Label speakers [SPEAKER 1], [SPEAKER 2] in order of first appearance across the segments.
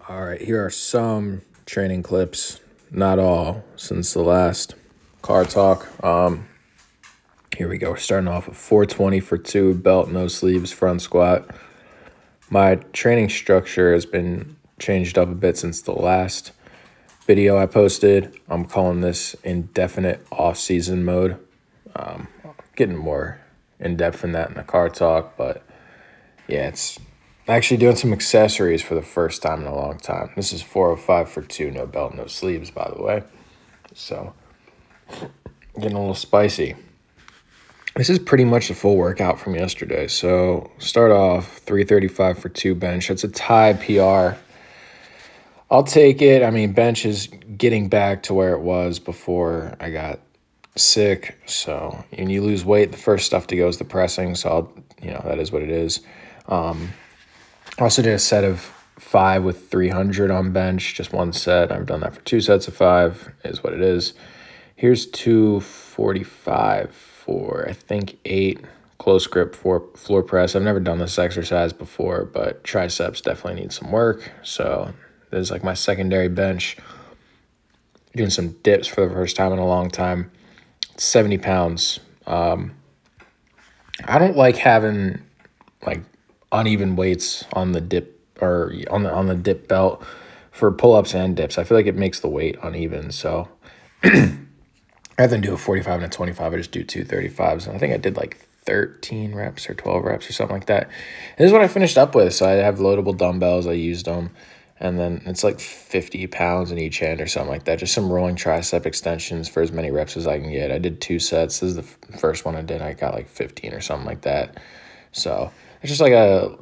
[SPEAKER 1] All right, here are some training clips, not all, since the last car talk. Here we go. We're starting off with 420 for 2, belt, no sleeves, front squat. My training structure has been changed up a bit since the last video I posted. I'm calling this Indefinite off-season mode. Getting more in-depth in that in the car talk, but yeah, it's actually doing some accessories for the first time in a long time. This is 405 for 2, no belt, no sleeves, by the way. So, getting a little spicy. This is pretty much the full workout from yesterday. So, start off 335 for 2 bench. That's a tie PR. I'll take it. I mean, bench is getting back to where it was before I got sick. So, when you lose weight, the first stuff to go is the pressing. So, that is what it is. I also did a set of 5 with 300 on bench, just one set. I've done that for 2 sets of 5, is what it is. Here's 245 for, I think, 8 close grip for floor press. I've never done this exercise before, but triceps definitely need some work. So this is like my secondary bench. Doing some dips for the first time in a long time. 70 pounds. I don't like having like uneven weights on the dip or on the dip belt for pull-ups and dips. I feel like it makes the weight uneven. So rather than do a 45 and a 25, I just do 235s. And I think I did like 13 reps or 12 reps or something like that. This is what I finished up with. So I have loadable dumbbells. I used them. And then it's like 50 pounds in each hand or something like that. Just some rolling tricep extensions for as many reps as I can get. I did 2 sets. This is the first one I did. I got like 15 or something like that. So it's just like a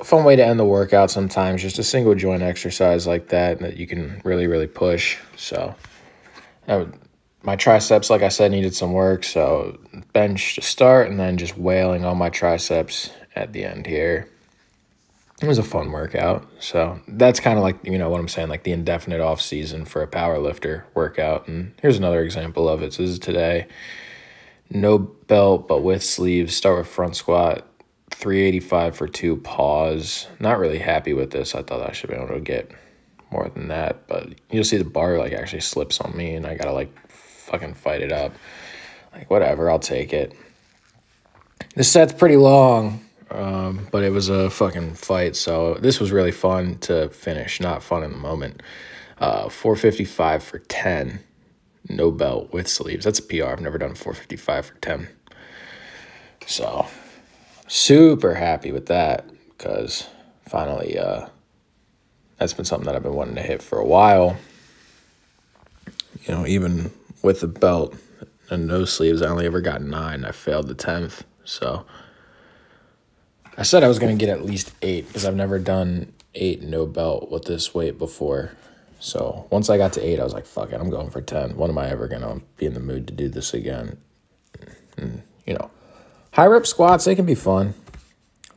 [SPEAKER 1] fun way to end the workout sometimes. Just a single joint exercise like that you can really, really push. So my triceps, like I said, needed some work. So bench to start and then just wailing on my triceps at the end here. It was a fun workout. So that's kind of like, what I'm saying, like the indefinite off season for a power lifter workout. And here's another example of it. So this is today. No belt, but with sleeves. Start with front squat. 385 for 2, pause. Not really happy with this. I thought I should be able to get more than that. But you'll see the bar like actually slips on me and I got to like fucking fight it up. Like whatever, I'll take it. This set's pretty long. But it was a fucking fight, so this was really fun to finish, not fun in the moment. 455 for 10, no belt with sleeves. That's a PR. I've never done 455 for 10. So, super happy with that because finally, that's been something that I've been wanting to hit for a while. Even with the belt and no sleeves, I only ever got 9. I failed the 10th, so I said I was going to get at least 8 because I've never done 8 no belt with this weight before. So once I got to 8, I was like, fuck it, I'm going for 10. When am I ever going to be in the mood to do this again? And, high rep squats, they can be fun.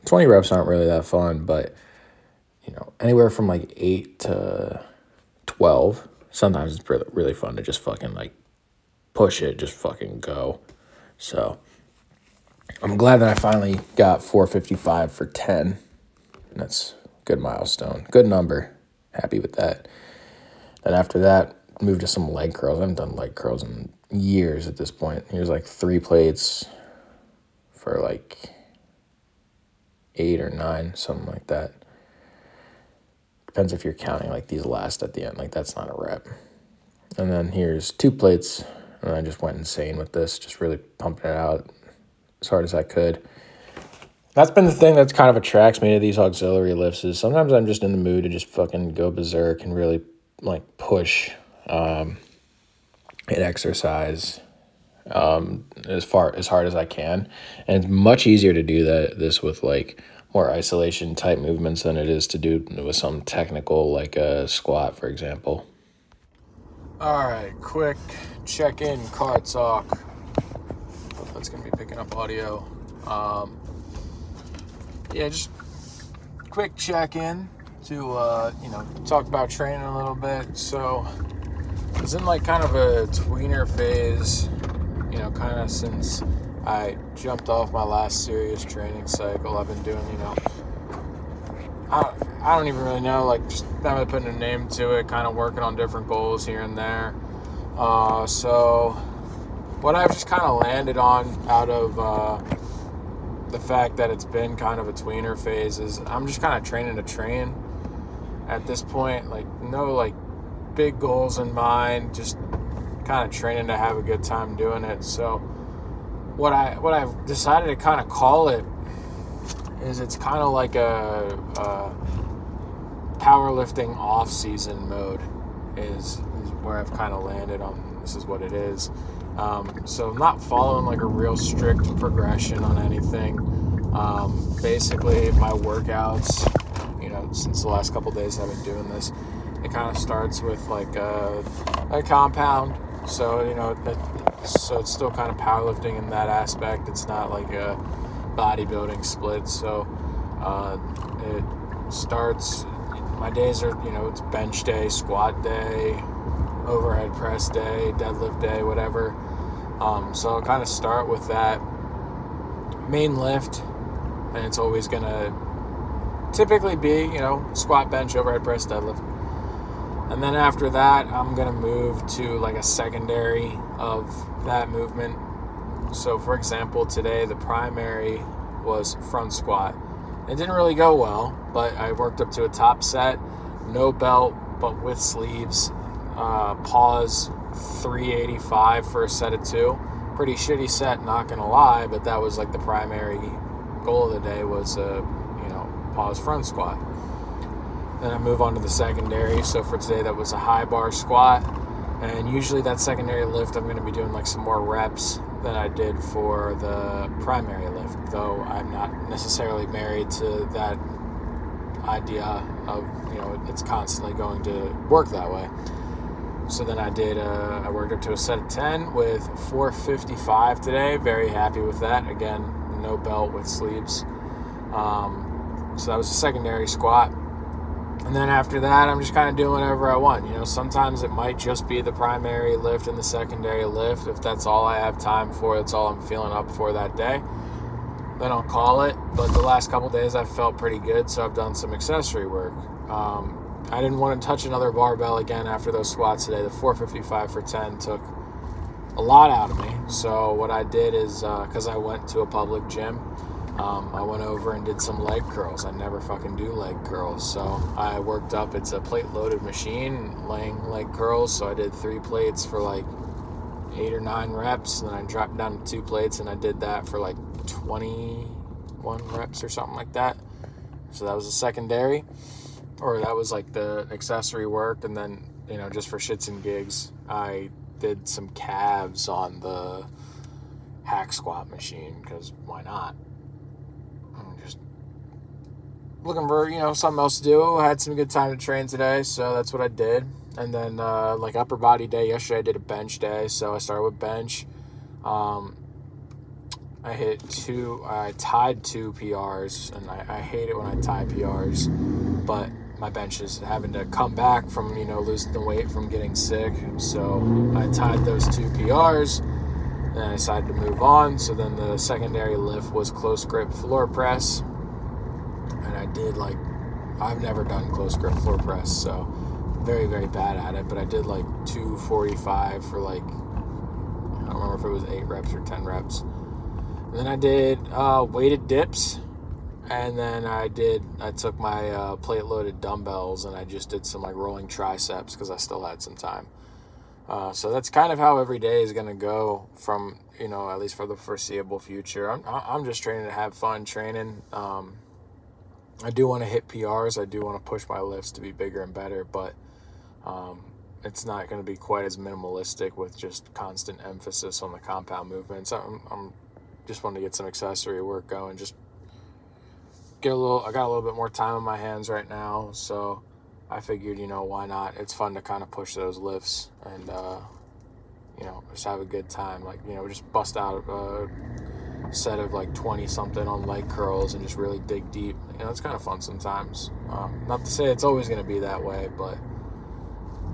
[SPEAKER 1] 20 reps aren't really that fun, but, anywhere from like 8 to 12, sometimes it's really, really fun to just fucking like push it, just fucking go. So I'm glad that I finally got 455 for 10. That's a good milestone. Good number. Happy with that. Then after that, moved to some leg curls. I haven't done leg curls in years at this point. Here's like 3 plates for like 8 or 9, something like that. Depends if you're counting like these last at the end. Like that's not a rep. And then here's 2 plates. And I just went insane with this. Just really pumping it out as hard as I could. That's been the thing that's kind of attracts me to these auxiliary lifts is sometimes I'm just in the mood to just fucking go berserk and really like push an exercise as hard as I can. And it's much easier to do this with like more isolation type movements than it is to do with some technical like a squat, for example. All right, quick check-in car talk. That's going to be picking up audio. Just quick check-in to, talk about training a little bit. So I was in like kind of a tweener phase, kind of since I jumped off my last serious training cycle. I've been doing, I don't even really know, like, just not really putting a name to it, kind of working on different goals here and there. So what I've just kind of landed on out of the fact that it's been kind of a tweener phase is I'm just kind of training to train at this point. Like, no, like, big goals in mind, just kind of training to have a good time doing it. So what I've decided to kind of call it is it's kind of like a powerlifting off-season mode is where I've kind of landed on. This is what it is. So I'm not following like a real strict progression on anything. Basically, my workouts, since the last couple days I've been doing this, it kind of starts with like a compound. So, so it's still kind of powerlifting in that aspect. It's not like a bodybuilding split. So it starts, my days are, it's bench day, squat day, overhead press day, deadlift day, whatever. So I'll kind of start with that main lift, and it's always going to typically be, squat, bench, overhead press, deadlift. And then after that, I'm going to move to like a secondary of that movement. So for example, today the primary was front squat. It didn't really go well, but I worked up to a top set, no belt, but with sleeves. Pause 385 for a set of 2. Pretty shitty set, not gonna lie, but that was like the primary goal of the day was pause front squat. Then I move on to the secondary. So for today, that was a high bar squat, and usually that secondary lift I'm going to be doing like some more reps than I did for the primary lift, though I'm not necessarily married to that idea of it's constantly going to work that way. So then I worked up to a set of 10 with 455 today. Very happy with that. Again, no belt with sleeves. So that was a secondary squat. And then after that, I'm just kind of doing whatever I want. Sometimes it might just be the primary lift and the secondary lift. If that's all I have time for, that's all I'm feeling up for that day, then I'll call it. But the last couple days I've felt pretty good, so I've done some accessory work. I didn't want to touch another barbell again after those squats today. The 455 for 10 took a lot out of me. So what I did is, because I went to a public gym, I went over and did some leg curls. I never fucking do leg curls. So I worked up, it's a plate-loaded machine, laying leg curls. So I did 3 plates for like 8 or 9 reps. And then I dropped down to 2 plates, and I did that for like 21 reps or something like that. So that was a secondary. Or that was like the accessory work. And then, just for shits and gigs, I did some calves on the hack squat machine, because why not? I'm just looking for, something else to do. I had some good time to train today, so that's what I did. And then, like upper body day, yesterday I did a bench day, so I started with bench. I tied 2 PRs, and I hate it when I tie PRs, but my bench is having to come back from, losing the weight from getting sick. So I tied those 2 PRs, and I decided to move on. So then the secondary lift was close grip floor press. And I did I've never done close grip floor press, so very, very bad at it. But I did 245 for I don't remember if it was 8 reps or 10 reps. And then I did weighted dips. And then I took my plate-loaded dumbbells, and I just did some rolling triceps because I still had some time. So that's kind of how every day is going to go from, at least for the foreseeable future. I'm just training to have fun training. I do want to hit PRs. I do want to push my lifts to be bigger and better, but it's not going to be quite as minimalistic with just constant emphasis on the compound movements. I'm just wanting to get some accessory work going, just I got a little bit more time on my hands right now, so I figured, why not? It's fun to kind of push those lifts and, just have a good time. Just bust out a set of 20-something on leg curls and just really dig deep. It's kind of fun sometimes. Not to say it's always going to be that way, but,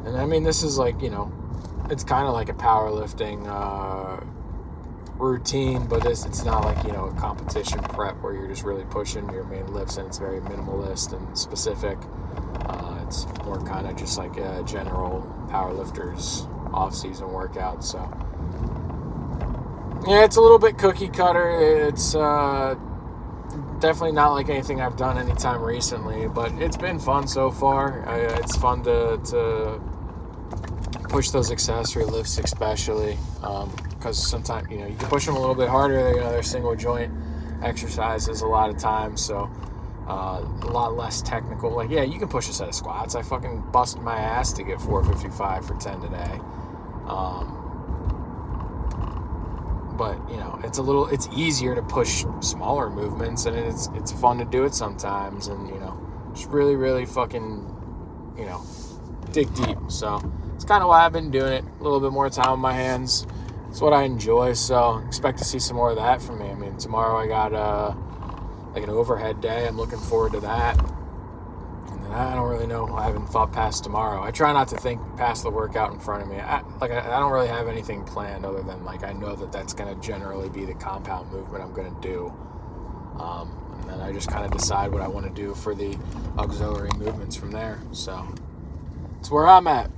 [SPEAKER 1] and I mean, this is it's kind of like a powerlifting routine, but it's not like, you know, a competition prep where you're just really pushing your main lifts and it's very minimalist and specific. It's more kind of just like a general powerlifter's off-season workout. So yeah, it's a little bit cookie cutter. It's definitely not like anything I've done anytime recently, but it's been fun so far. It's fun to push those accessory lifts, especially because sometimes, you know, you can push them a little bit harder. You know, they're single joint exercises a lot of times, so a lot less technical. Like, yeah, you can push a set of squats. I fucking busted my ass to get 455 for 10 today. But, you know, it's easier to push smaller movements, and it's fun to do it sometimes, and, you know, just really, really fucking, you know, dig deep. So it's kind of why I've been doing it. A little bit more time on my hands. It's what I enjoy, so expect to see some more of that from me. I mean, tomorrow I got like an overhead day. I'm looking forward to that. And then I don't really know. I haven't thought past tomorrow. I try not to think past the workout in front of me. I don't really have anything planned other than, like, I know that that's going to generally be the compound movement I'm going to do. And then I just kind of decide what I want to do for the auxiliary movements from there. So that's where I'm at.